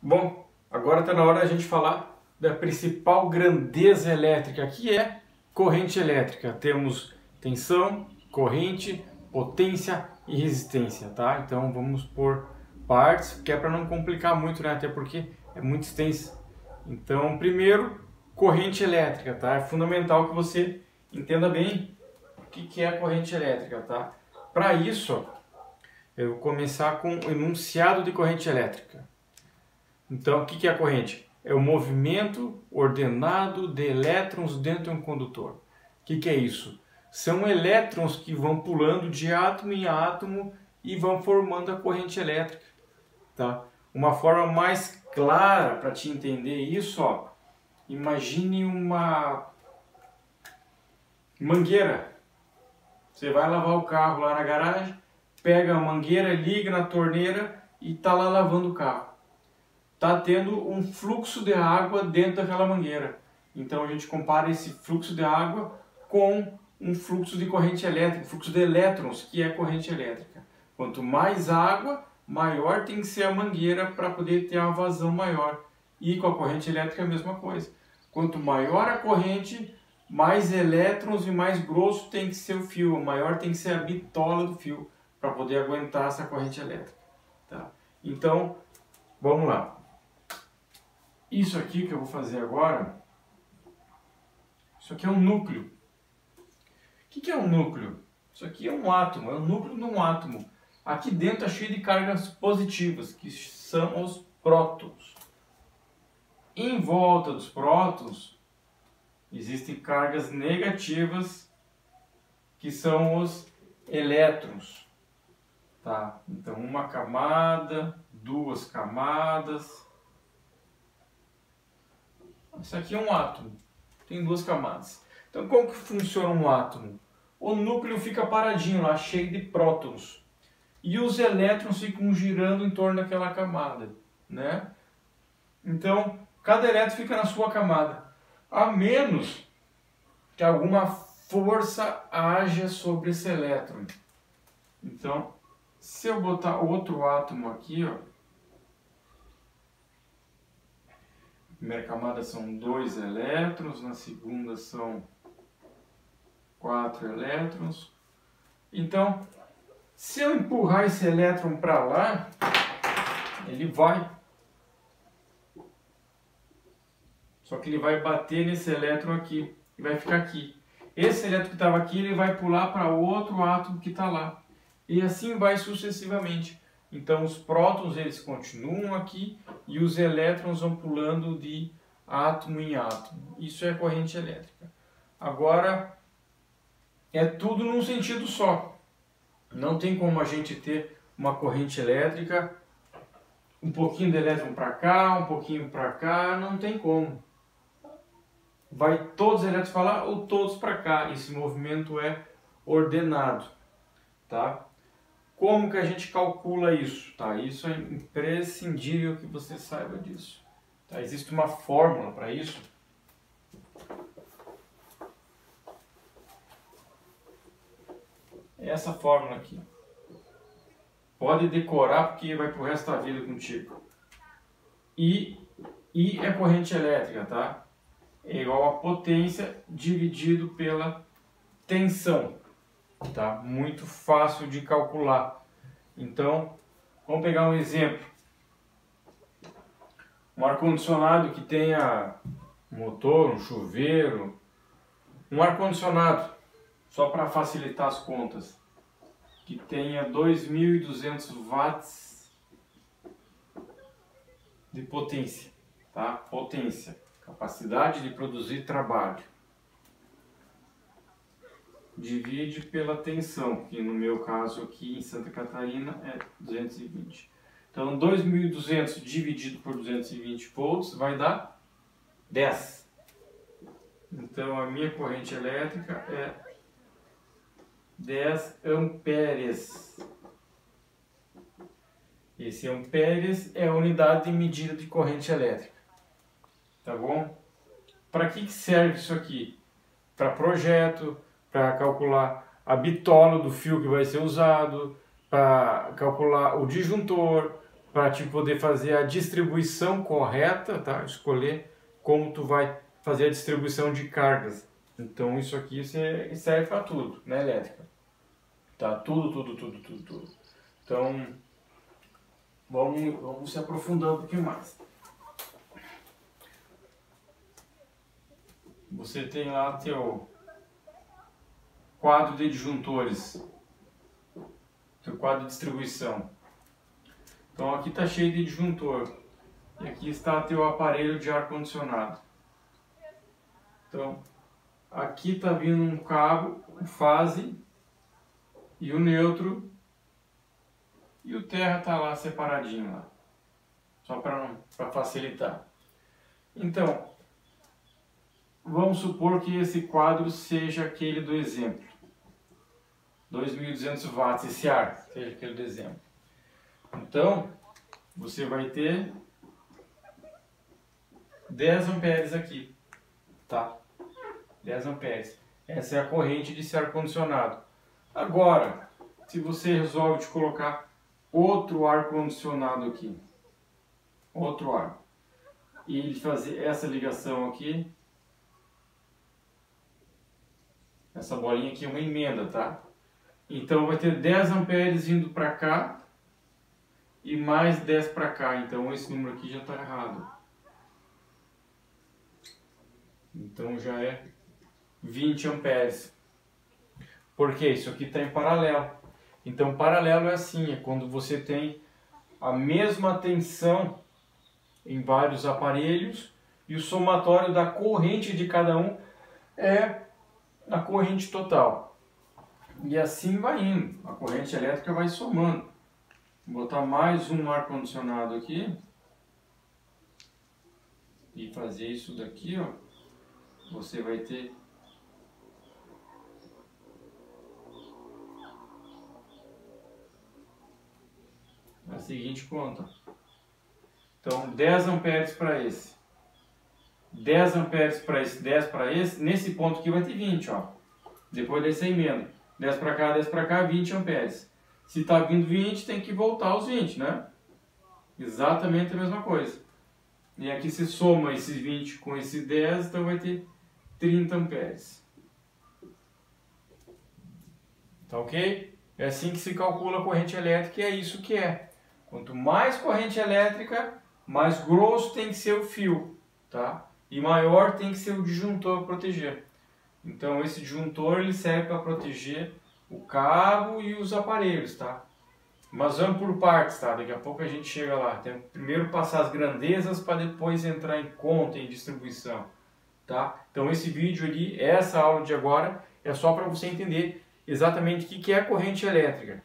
Bom, agora está na hora da gente falar da principal grandeza elétrica, que é corrente elétrica. Temos tensão, corrente, potência e resistência, tá? Então vamos por partes, que é para não complicar muito, né? Até porque é muito extensa. Então, primeiro, corrente elétrica, tá? É fundamental que você entenda bem o que é a corrente elétrica, tá? Para isso, eu vou começar com o enunciado de corrente elétrica. Então, o que é a corrente? É o movimento ordenado de elétrons dentro de um condutor. O que é isso? São elétrons que vão pulando de átomo em átomo e vão formando a corrente elétrica. Tá? Uma forma mais clara para te entender isso, ó, imagine uma mangueira. Você vai lavar o carro lá na garagem, pega a mangueira, liga na torneira e está lá lavando o carro. Está tendo um fluxo de água dentro daquela mangueira. Então a gente compara esse fluxo de água com um fluxo de corrente elétrica, fluxo de elétrons, que é corrente elétrica. Quanto mais água, maior tem que ser a mangueira para poder ter uma vazão maior. E com a corrente elétrica é a mesma coisa. Quanto maior a corrente, mais elétrons e mais grosso tem que ser o fio, maior tem que ser a bitola do fio para poder aguentar essa corrente elétrica. Tá? Então, vamos lá. Isso aqui que eu vou fazer agora, isso aqui é um núcleo. O que é um núcleo? Isso aqui é um átomo, é o núcleo de um átomo. Aqui dentro é cheio de cargas positivas, que são os prótons. Em volta dos prótons, existem cargas negativas, que são os elétrons. Tá? Então, uma camada, duas camadas. Isso aqui é um átomo, tem duas camadas. Então, como que funciona um átomo? O núcleo fica paradinho lá, cheio de prótons. E os elétrons ficam girando em torno daquela camada, né? Então, cada elétron fica na sua camada, a menos que alguma força haja sobre esse elétron. Então, se eu botar outro átomo aqui, ó, na primeira camada são 2 elétrons, na segunda são 4 elétrons. Então, se eu empurrar esse elétron para lá, ele vai. Só que ele vai bater nesse elétron aqui e vai ficar aqui. Esse elétron que estava aqui, ele vai pular para outro átomo que está lá. E assim vai sucessivamente. Então os prótons eles continuam aqui e os elétrons vão pulando de átomo em átomo. Isso é corrente elétrica. Agora, é tudo num sentido só. Não tem como a gente ter uma corrente elétrica, um pouquinho de elétron para cá, um pouquinho para cá, não tem como. Vai todos os elétrons para lá ou todos para cá. Esse movimento é ordenado, tá? Como que a gente calcula isso? Tá? Isso é imprescindível que você saiba disso. Tá? Existe uma fórmula para isso. É essa fórmula aqui. Pode decorar porque vai pro resto da vida contigo. I é corrente elétrica, tá? É igual a potência dividido pela tensão. Tá? Muito fácil de calcular. Então, vamos pegar um exemplo. Um ar-condicionado que tenha motor, um chuveiro, um ar-condicionado, só para facilitar as contas, que tenha 2.200 watts de potência, tá? Potência, capacidade de produzir trabalho. Divide pela tensão, que no meu caso aqui em Santa Catarina é 220. Então 2.200 dividido por 220 volts vai dar 10. Então a minha corrente elétrica é 10 amperes. Esse amperes é a unidade de medida de corrente elétrica. Tá bom? Para que serve isso aqui? Para projeto, para calcular a bitola do fio que vai ser usado, para calcular o disjuntor, para te poder fazer a distribuição correta, tá? Escolher como tu vai fazer a distribuição de cargas. Então isso aqui serve para tudo, na elétrica. Tá? Tudo. Então vamos se aprofundar um pouquinho mais. Você tem lá teu quadro de disjuntores, teu quadro de distribuição. Então aqui está cheio de disjuntor e aqui está teu aparelho de ar condicionado. Então aqui está vindo um cabo, o fase e o neutro, e o terra está lá separadinho lá, só para facilitar. Então vamos supor que esse quadro seja aquele do exemplo, 2.200 watts, esse ar seja aquele do exemplo. Então você vai ter 10 amperes aqui, tá? 10 amperes. Essa é a corrente desse ar-condicionado. Agora, se você resolve de colocar outro ar-condicionado aqui, outro ar, e fazer essa ligação aqui, essa bolinha aqui é uma emenda, tá? Então vai ter 10 amperes indo para cá e mais 10 para cá. Então esse número aqui já está errado. Então já é 20 amperes. Porque isso aqui está em paralelo. Então paralelo é assim, é quando você tem a mesma tensão em vários aparelhos e o somatório da corrente de cada um é a corrente total. E assim vai indo, a corrente elétrica vai somando. Vou botar mais um ar-condicionado aqui e fazer isso daqui, ó. Você vai ter a seguinte conta. Então 10 amperes para esse, 10 amperes para esse, 10 para esse, nesse ponto aqui vai ter 20, ó. Depois dessa emenda, 10 para cá, 20 amperes. Se está vindo 20, tem que voltar aos 20, né? Exatamente a mesma coisa. E aqui se soma esses 20 com esses 10, então vai ter 30 amperes. Tá ok? É assim que se calcula a corrente elétrica e é isso que é. Quanto mais corrente elétrica, mais grosso tem que ser o fio, tá? E maior tem que ser o disjuntor para proteger. Então esse disjuntor ele serve para proteger o cabo e os aparelhos, tá? Mas vamos por partes, tá? Daqui a pouco a gente chega lá. Tem que primeiro passar as grandezas para depois entrar em conta, em distribuição, tá? Então esse vídeo ali, essa aula de agora, é só para você entender exatamente o que é a corrente elétrica.